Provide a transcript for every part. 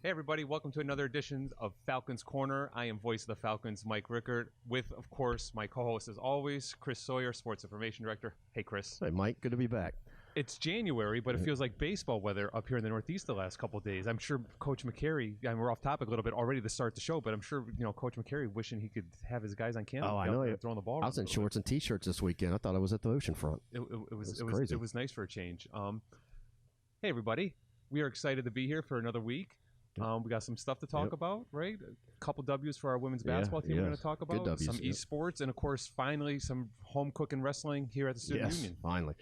Hey everybody, welcome to another edition of Falcons Corner. I am voice of the Falcons, Mike Rickert, with, of course, my co-host as always, Chris Sawyer, Sports Information Director. Hey Chris. Hey Mike, good to be back. It's January, but it feels like baseball weather up here in the Northeast the last couple of days. I'm sure Coach McCary, and we're off topic a little bit already to start the show, but I'm sure Coach McCary wishing he could have his guys on camera. Oh, I know. Throwing the ball. I was in shorts and t-shirts this weekend. I thought I was at the ocean front. It was crazy. It was nice for a change. Hey everybody, we are excited to be here for another week. We got some stuff to talk about, right? A couple W's for our women's basketball team we're going to talk about. Good W's, some esports, and of course, finally, some home cooking wrestling here at the Student Union. Finally.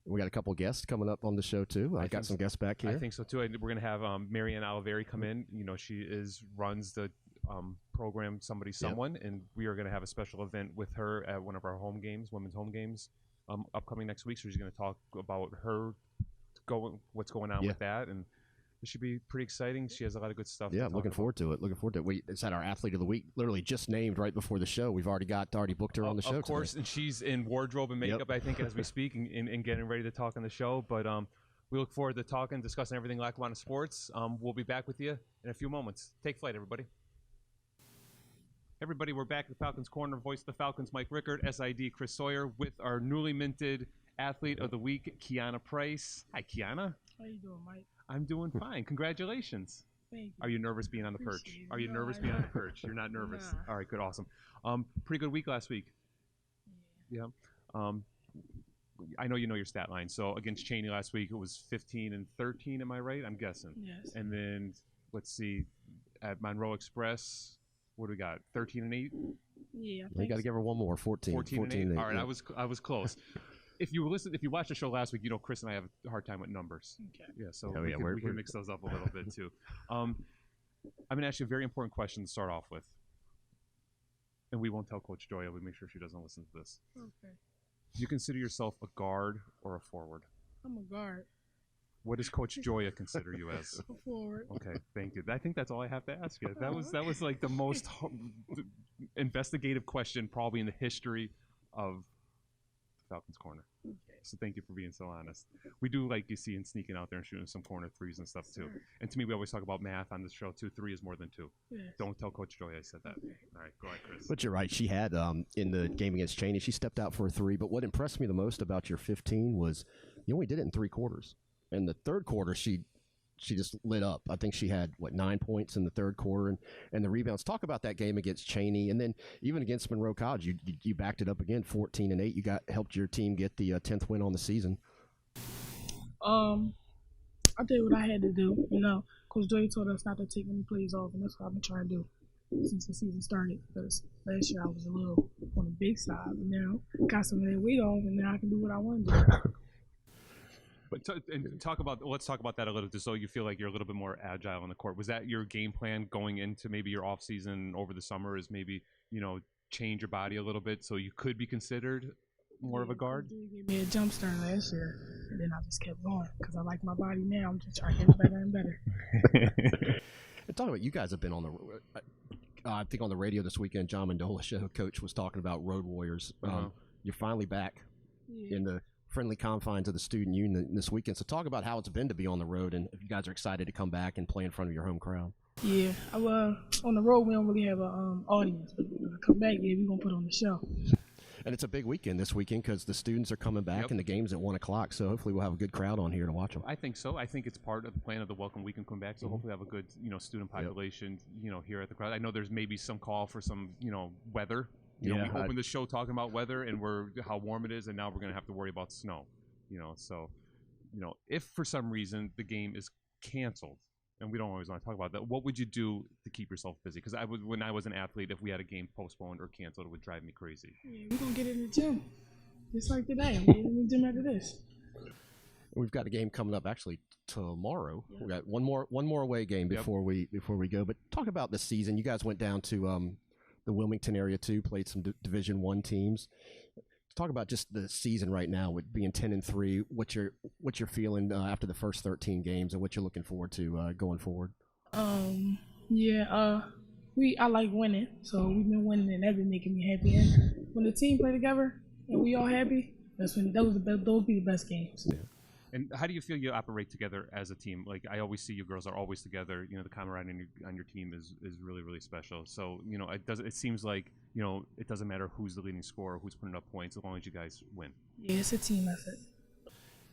We got a couple guests coming up on the show, too. I got some guests back here. I think so, too. We're going to have Marianne Oliveri come in. She runs the program Somebody Someone, and we are going to have a special event with her at one of our home games, women's home games, upcoming next week. So she's going to talk about what's going on with that, and it should be pretty exciting. She has a lot of good stuff. Yeah, looking forward to it. We just had our athlete of the week literally just named right before the show. We've already booked her on the show. Of course, today. And she's in wardrobe and makeup, I think, as we speak, and getting ready to talk on the show. But we look forward to discussing everything Lackawanna sports. We'll be back with you in a few moments. Take flight, everybody. Everybody, we're back at the Falcons Corner. Voice of the Falcons, Mike Rickert, SID Chris Sawyer, with our newly minted athlete of the week, Keyanah Price. Hi, Keyanah. How you doing, Mike? I'm doing fine. Congratulations. Thank you. Are you nervous being on the perch? Are you nervous being on the perch? You're not nervous. Nah. All right, good, awesome. Pretty good week last week. Yeah. I know you know your stat line. So against Cheney last week, it was 15 and 13. Am I right? I'm guessing. Yes. And then let's see, at Monroe Express, what do we got? 13 and 8. Yeah. You got to give her one more. 14 and 8. All right, yeah. I was close. If you watched the show last week, Chris and I have a hard time with numbers. Okay. Yeah, so we can mix those up a little bit too. I'm going to ask you a very important question to start off with. And we won't tell Coach Joya. We make sure she doesn't listen to this. Okay. Do you consider yourself a guard or a forward? I'm a guard. What does Coach Joya consider you as? A forward. Okay, thank you. I think that's all I have to ask you. That was like the most investigative question probably in the history of Falcons Corner. Okay. So thank you for being so honest. We do like you see and sneaking out there and shooting some corner threes and stuff too. Sure. And to me, we always talk about math on this show too. 3 is more than 2. Yes. Don't tell Coach Joy I said that. Okay. All right, go ahead, Chris. But you're right. She had, in the game against Cheney, she stepped out for a 3. But what impressed me the most about your 15 was you only did it in 3 quarters. In the third quarter, she just lit up. I think she had, 9 points in the third quarter and the rebounds. Talk about that game against Cheney. And then even against Monroe College, you backed it up again, 14 and 8. You helped your team get the 10th win on the season. I did what I had to do. Coach Joy told us not to take any plays off, and that's what I've been trying to do since the season started. Because last year I was a little on the big side, but now got some of that weight off, and now I can do what I want to do. But let's talk about that a little, just so you feel like you're a little bit more agile on the court. Was that your game plan going into maybe your off season over the summer? Is maybe change your body a little bit so you could be considered more of a guard? He gave me a jump start last year, and then I just kept going because I like my body now. I'm just trying to get better and better. And talking about, you guys have been on the, I think on the radio this weekend, John Mendola show, Coach was talking about Road Warriors. You're finally back in the friendly confines of the Student Union this weekend. So talk about how it's been to be on the road, and if you guys are excited to come back and play in front of your home crowd. Yeah, on the road we don't really have an audience, but when I come back, we're gonna put on the show. And it's a big weekend this weekend because the students are coming back and the game's at 1 o'clock. So hopefully we'll have a good crowd on here to watch them. I think so. I think it's part of the plan of the Welcome Weekend come back. So hopefully have a good student population here at the crowd. I know there's maybe some call for some weather. We opened the show talking about weather and how warm it is, and now we're going to have to worry about snow. So if for some reason the game is canceled, and we don't always want to talk about that, what would you do to keep yourself busy? Because when I was an athlete, if we had a game postponed or canceled, it would drive me crazy. Yeah, we're going to get in the gym. Just like today. I'm getting in the gym after this. We've got a game coming up actually tomorrow. Yeah. We got one more away game before we go. But talk about the season. You guys went down to the Wilmington area too, played some Division I teams. Talk about just the season right now with being 10-3. What you're feeling after the first 13 games, and what you're looking forward to going forward. I like winning, so we've been winning, and that's been making me happy. And when the team play together and we all happy, those be the best games. Yeah. And how do you feel you operate together as a team? Like, I always see you girls are always together. You know, the camaraderie on your team is really, really special. So, you know, it seems like, you know, it doesn't matter who's the leading scorer, who's putting up points, as long as you guys win. Yeah, it's a team effort.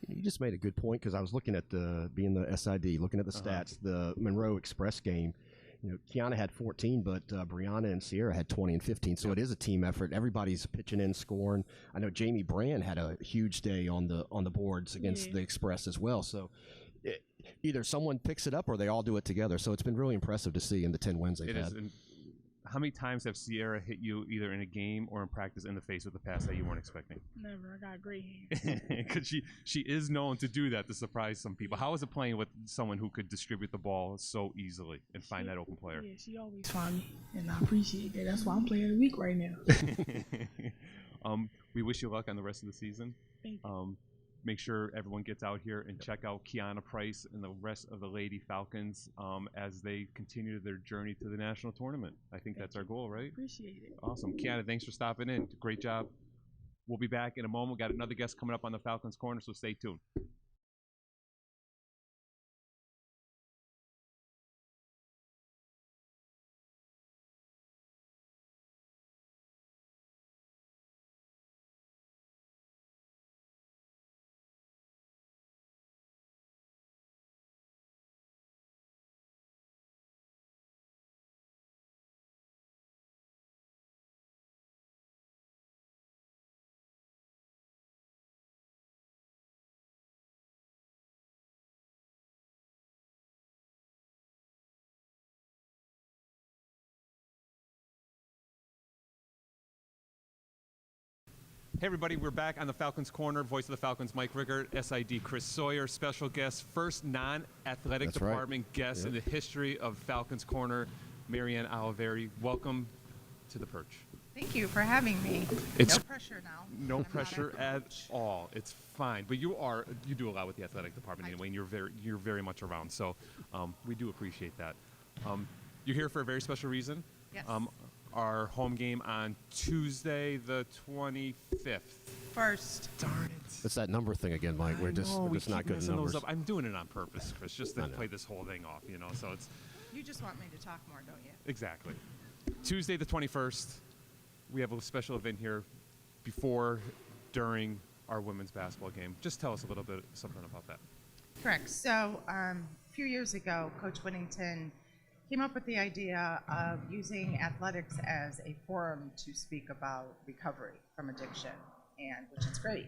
You just made a good point, because I was looking at being the SID, looking at the stats, the Monroe Express game. You know, Keyanah had 14, but Brianna and Sierra had 20 and 15. So it is a team effort. Everybody's pitching in, scoring. I know Jamie Brand had a huge day on the boards against the Express as well. So either someone picks it up or they all do it together. So it's been really impressive to see in the 10 wins they've had. How many times have Sierra hit you either in a game or in practice in the face with a pass that you weren't expecting? Never. I got great hands. Because she is known to do that, to surprise some people. How is it playing with someone who could distribute the ball so easily and find that open player? Yeah, she always find me, and I appreciate that. That's why I'm player of the week right now. We wish you luck on the rest of the season. Thank you. Make sure everyone gets out here and check out Keyanah Price and the rest of the Lady Falcons as they continue their journey to the national tournament. I think that's our goal, right? Appreciate it. Awesome. Keyanah, thanks for stopping in. Great job. We'll be back in a moment. We've got another guest coming up on the Falcons Corner, so stay tuned. Hey everybody, we're back on the Falcons Corner. Voice of the Falcons, Mike Rickert, SID Chris Sawyer, special guest, first non-athletic department guest in the history of Falcons Corner, Marianne Oliveri. Welcome to the Perch. Thank you for having me. It's no pressure now. No I'm pressure at all. It's fine. But you do a lot with the athletic department anyway, and you're very much around. So we do appreciate that. You're here for a very special reason. Yes. Our home game on Tuesday, the 25th. First. Darn it. It's that number thing again, Mike. We're just not good at numbers. I'm doing it on purpose, Chris, just to play this whole thing off, you know. So it's. You just want me to talk more, don't you? Exactly. Tuesday, the 21st. We have a special event here before, during our women's basketball game. Just tell us a little bit something about that. Correct. So a few years ago, Coach Whittington came up with the idea of using athletics as a forum to speak about recovery from addiction, and which is great.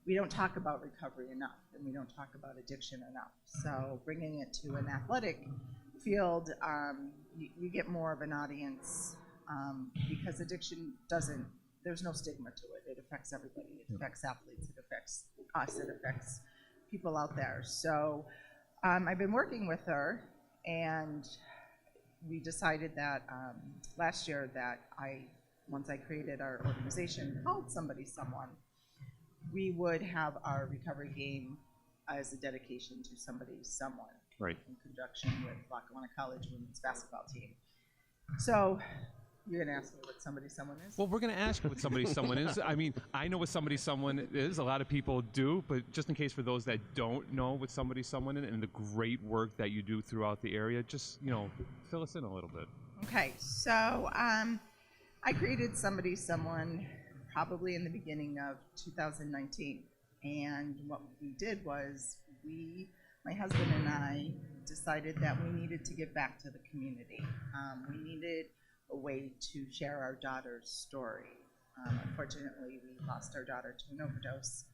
We don't talk about recovery enough, and we don't talk about addiction enough. So bringing it to an athletic field, you get more of an audience because addiction there's no stigma to it. It affects everybody. It affects athletes. It affects us. It affects people out there. So I've been working with her, and we decided that last year that once I created our organization called Somebody Someone, we would have our recovery game as a dedication to somebody, someone, right, in conjunction with Lackawanna College women's basketball team. So you're going to ask me what Somebody Someone is? Well, we're going to ask you what Somebody Someone is. I mean, I know what Somebody Someone is. A lot of people do, but just in case for those that don't know what Somebody Someone is and the great work that you do throughout the area, just, fill us in a little bit. Okay, so I created Somebody Someone probably in the beginning of 2019. And what we did was my husband and I decided that we needed to give back to the community. We needed a way to share our daughter's story. Unfortunately, we lost our daughter to an overdose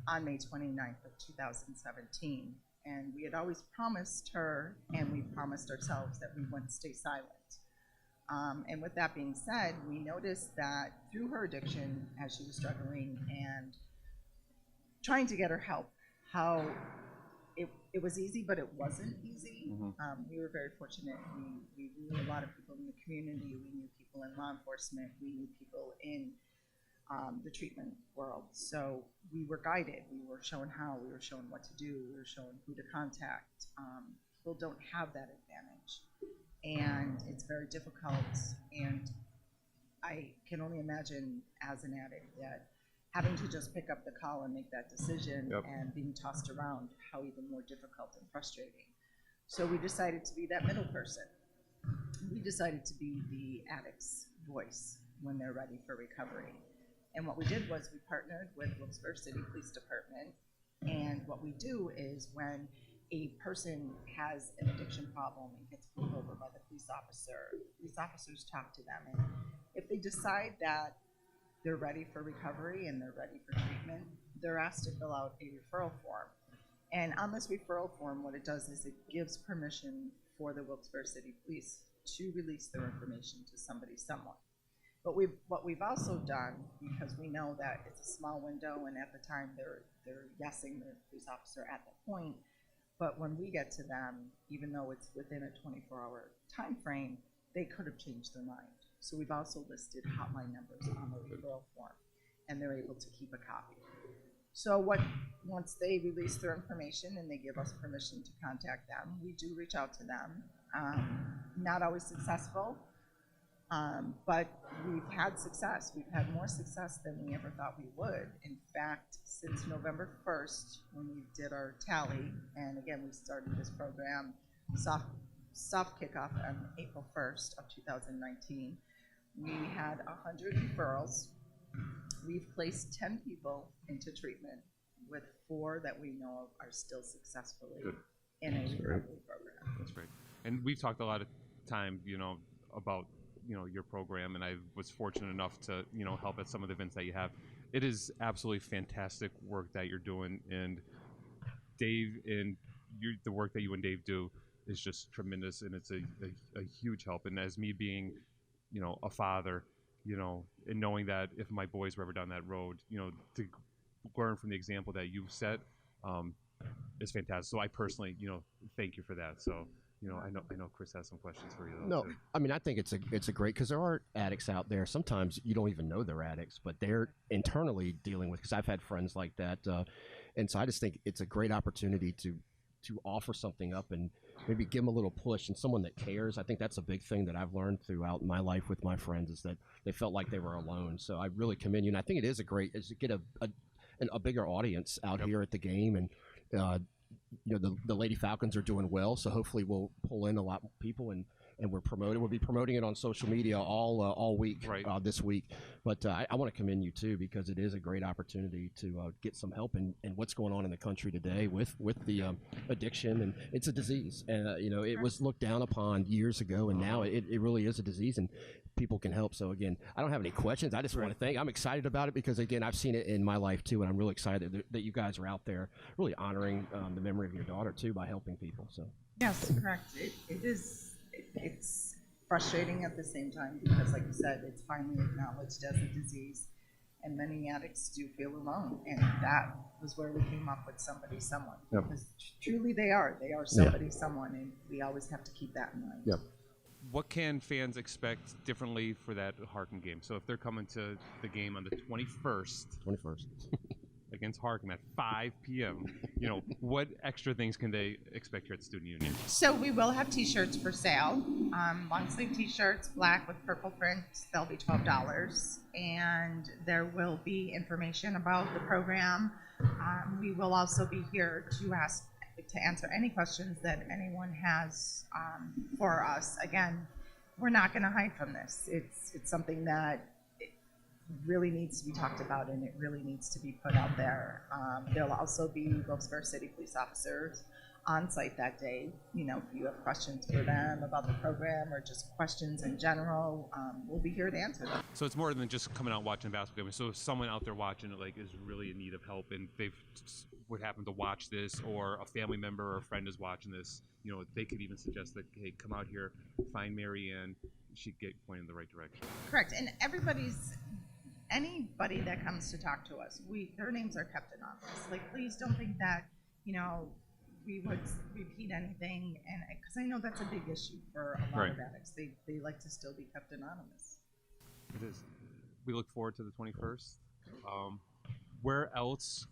on May 29th of 2017. And we had always promised her, and we promised ourselves, that we wouldn't stay silent. And with that being said, we noticed that through her addiction, as she was struggling and trying to get her help, how it was easy, but it wasn't easy. Mm-hmm. We were very fortunate. We knew a lot of people in the community. We knew people in law enforcement. We knew people in the treatment world. So we were guided. We were shown how. We were shown what to do. We were shown who to contact. People don't have that advantage, and it's very difficult. And I can only imagine, as an addict, that having to just pick up the call and make that decision Yep. and being tossed around, how even more difficult and frustrating. So we decided to be that middle person. We decided to be the addict's voice when they're ready for recovery. And what we did was we partnered with Wilkes-Barre City Police Department. And what we do is when a person has an addiction problem and gets pulled over by the police officers talk to them. And if they decide that they're ready for recovery and they're ready for treatment, they're asked to fill out a referral form. And on this referral form, what it does is it gives permission for the Wilkes-Barre City Police to release their information to somebody, someone. But what we've also done, because we know that it's a small window, and at the time they're guessing the police officer at that point, but when we get to them, even though it's within a 24-hour time frame, they could have changed their mind. So we've also listed hotline numbers on the referral form, and they're able to keep a copy. So once they release their information and they give us permission to contact them, we do reach out to them. Not always successful, but we've had success. We've had more success than we ever thought we would. In fact, since November 1st, when we did our tally, and again, we started this program, soft kickoff on April 1st of 2019, we had 100 referrals. We've placed 10 people into treatment, with 4 that we know of are still successfully in a recovery program. That's great. And we've talked a lot of time, about your program, and I was fortunate enough to help at some of the events that you have. It is absolutely fantastic work that you're doing, and Dave and the work that you and Dave do is just tremendous, and it's a huge help. And as me being a father, and knowing that if my boys were ever down that road, to learn from the example that you've set is fantastic. So I personally thank you for that. So I know Chris has some questions for you though. No, too. I mean, I think it's a great, because there are addicts out there. Sometimes you don't even know they're addicts, but they're internally dealing with, because I've had friends like that. And so I just think it's a great opportunity to offer something up and maybe give them a little push, and someone that cares. I think that's a big thing that I've learned throughout my life with my friends, is that they felt like they were alone. So I really commend you. And I think it is to get a bigger audience out here at the game. And, the Lady Falcons are doing well, so hopefully we'll pull in a lot more people, and we're promoting. We'll be promoting it on social media all week, this week. But I want to commend you too, because it is a great opportunity to get some help in what's going on in the country today with the addiction, and it's a disease, and it was looked down upon years ago, and now it really is a disease, and people can help. So again, I don't have any questions. I just want to thank. I'm excited about it, because again, I've seen it in my life too, and I'm really excited that you guys are out there really honoring the memory of your daughter too by helping people. So yes, correct. It's frustrating at the same time, because like you said, it's finally acknowledged as a disease, and many addicts do feel alone, and that was where we came up with somebody, someone. Yep. Because truly they are somebody, someone, and we always have to keep that in mind. Yep. What can fans expect differently for that Harkin game? So if they're coming to the game on the 21st against Harkin at 5 p.m., what extra things can they expect here at the Student Union? So we will have T-shirts for sale, long sleeve T-shirts, black with purple print. They'll be $12, and there will be information about the program. We will also be here to answer any questions that anyone has for us. Again, we're not going to hide from this. It's something that really needs to be talked about, and it really needs to be put out there. There'll also be Wilkes-Barre City police officers on site that day. If you have questions for them about the program or just questions in general, we'll be here to answer them. So it's more than just coming out and watching a basketball game. So if someone out there watching it is really in need of help, and they've would happen to watch this, or a family member or a friend is watching this, they could even suggest that, hey, come out here, find Mary Ann, she'd get pointed in the right direction. Correct. And anybody that comes to talk to us, their names are kept anonymous. Please don't think that we would repeat anything, and because I know that's a big issue for a lot of addicts. They like to still be kept anonymous. It is. We look forward to the 21st. Where else,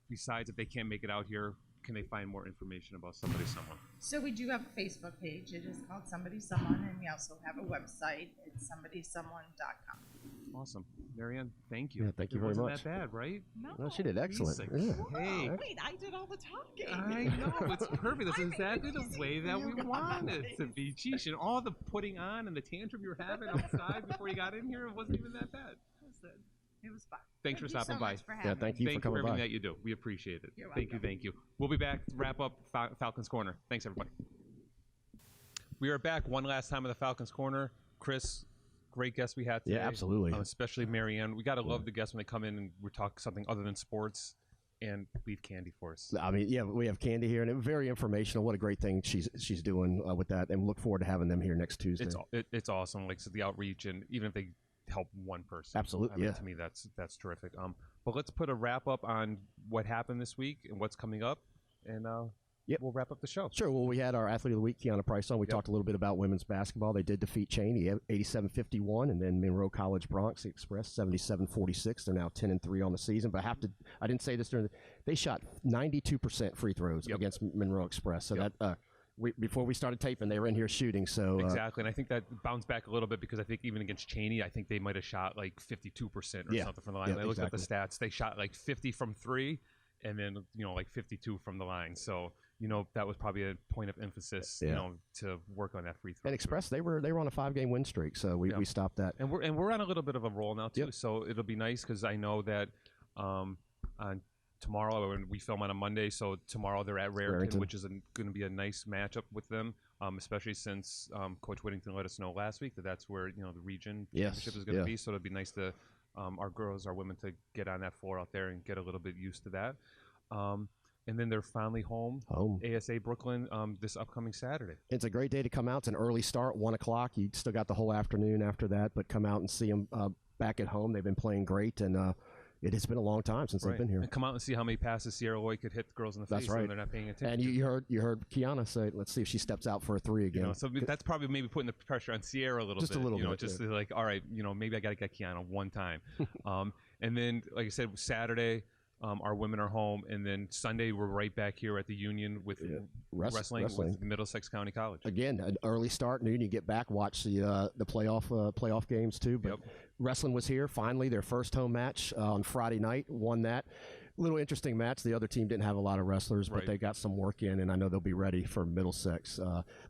besides if they can't make it out here, can they find more information about Somebody Someone? So we do have a Facebook page. It is called Somebody Someone, and we also have a website. It's somebodysomeone.com. Awesome. Marianne, thank you. Yeah, thank you very much. Wasn't that bad, right? No, she did excellent. Yeah. Hey. Wait, I did all the talking. I know, it's perfect. That's exactly the way that we want it to be. Geesh, and all the putting on and the tantrum you were having outside before you got in here, it wasn't even that bad. It was fun. Thanks for stopping by. Thank you for coming by. Everything that you do. We appreciate it. You're Thank you. We'll be back to wrap up Falcons Corner. Thanks, everybody. We are back one last time at the Falcons Corner. Chris, great guest we had today. Yeah, absolutely. Especially Marianne. We got to love the guests when they come in and we talk something other than sports and leave candy for us. I mean, yeah, we have Candy here, and it's very informational. What a great thing she's doing with that, and look forward to having them here next Tuesday. It's awesome, like so the outreach, and even if they help one person, absolutely, to me that's terrific. But let's put a wrap up on what happened this week and what's coming up, and we'll wrap up the show. Sure. Well, we had our Athlete of the Week, Keyanah Price, on. We talked a little bit about women's basketball. They did defeat Cheney 87-51, and then Monroe College Bronx Express 77-46. They're now 10-3 on the season. But I didn't say this they shot 92% free throws against Monroe Express. So that before we started taping, they were in here shooting. So exactly, and I think that bounced back a little bit because I think even against Cheney, I think they might have shot like 52% or something from the line. I looked at the stats; they shot like 50 from three, and then like 52 from the line. So that was probably a point of emphasis, to work on that free throw. And Express, they were on a 5-game win streak, so we stopped that. And we're on a little bit of a roll now too. So it'll be nice because I know that on tomorrow we film on a Monday, so tomorrow they're at Raritan. Which is going to be a nice matchup with them, especially since Coach Whittington let us know last week that that's where the region championship is going to be. So it'll be nice to our women to get on that floor out there and get a little bit used to that. And then they're finally home. ASA Brooklyn this upcoming Saturday. It's a great day to come out. It's an early start, 1 o'clock. You still got the whole afternoon after that, but come out and see them back at home. They've been playing great, and it has been a long time since they've been here. And come out and see how many passes Sierra Lloyd could hit the girls in the face when they're not paying attention. And you heard Keyanah say, "Let's see if she steps out for a three again." So that's probably maybe putting the pressure on Sierra a little bit. Just a little bit. Just like, all right, maybe I got to get Keyanah one time. And then, like I said, Saturday. Our women are home, and then Sunday we're right back here at the Union with wrestling with Middlesex County College. Again, an early start, noon. You get back, watch the playoff games too. But wrestling was here finally. Their first home match on Friday night, won that. Little interesting match. The other team didn't have a lot of wrestlers, but they got some work in, and I know they'll be ready for Middlesex.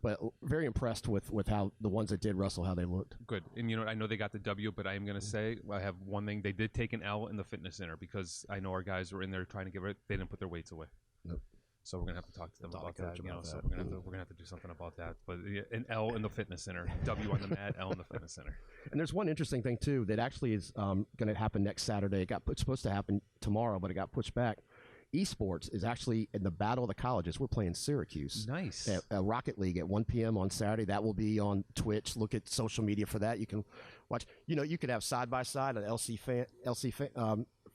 But very impressed with how the ones that did wrestle, how they looked. Good. And I know they got the W, but I am going to say I have one thing. They did take an L in the fitness center because I know our guys were in there trying to give it. They didn't put their weights away. Nope. So we're gonna have to talk to them about that. So we're gonna have to do something about that. But an L in the fitness center, W on the mat, L in the fitness center. And there's one interesting thing too that actually is going to happen next Saturday. It's supposed to happen tomorrow, but it got pushed back. Esports is actually in the Battle of the Colleges. We're playing Syracuse. Nice. At Rocket League at 1 p.m. on Saturday. That will be on Twitch. Look at social media for that. You can watch. You could have side by side an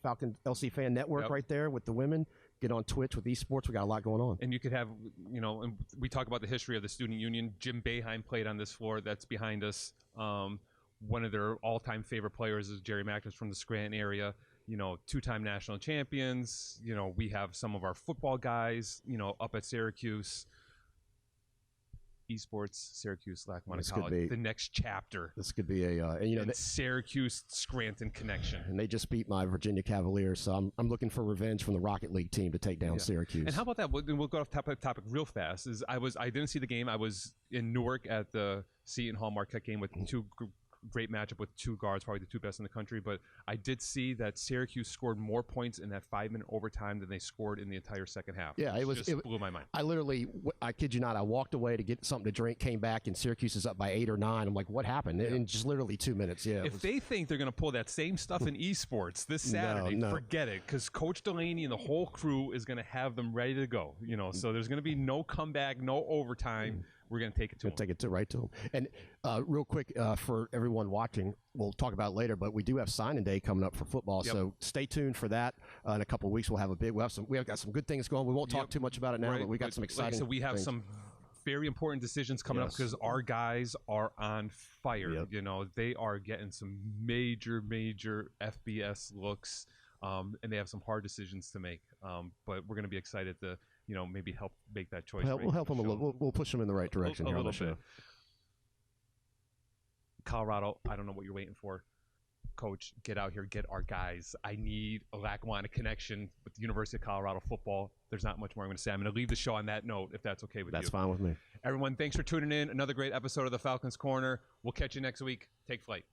Falcon LC Fan Network right there with the women. Get on Twitch with esports. We got a lot going on. And you could have, and we talk about the history of the student union. Jim Boeheim played on this floor that's behind us. One of their all-time favorite players is Jerry Mackness from the Scranton area. Two-time national champions. We have some of our football guys, up at Syracuse. Esports, Syracuse, Lackawanna College, the next chapter. This could be a Syracuse Scranton connection. And they just beat my Virginia Cavaliers, so I'm looking for revenge from the Rocket League team to take down Syracuse. And how about that? We'll go off topic real fast. I didn't see the game. I was in Newark at the Seton Hall Marquette game with two great matchup with two guards, probably the two best in the country. But I did see that Syracuse scored more points in that 5-minute overtime than they scored in the entire second half. Yeah, it blew my mind. I kid you not, I walked away to get something to drink, came back, and Syracuse is up by 8 or 9. I'm like, what happened? In just literally 2 minutes. Yeah. If they think they're going to pull that same stuff in esports this Saturday, forget it, because Coach Delaney and the whole crew is going to have them ready to go. So there's going to be no comeback, no overtime. We're going to take it to them. Take it right to them. And real quick, for everyone watching, we'll talk about it later, but we do have signing day coming up for football, so stay tuned for that. In a couple of weeks, we'll have got some good things going. We won't talk too much about it now, but we got some exciting. So we have some very important decisions coming up because our guys are on fire. They are getting some major FBS looks, and they have some hard decisions to make. But we're going to be excited to. Maybe help make that choice. We'll help them a little. We'll push them in the right direction here on the show. Colorado, I don't know what you're waiting for. Coach, get out here, get our guys. I need a Lackawanna connection with the University of Colorado football. There's not much more I'm going to say. I'm going to leave the show on that note, if that's okay with you. That's fine with me. Everyone, thanks for tuning in. Another great episode of the Falcons Corner. We'll catch you next week. Take flight.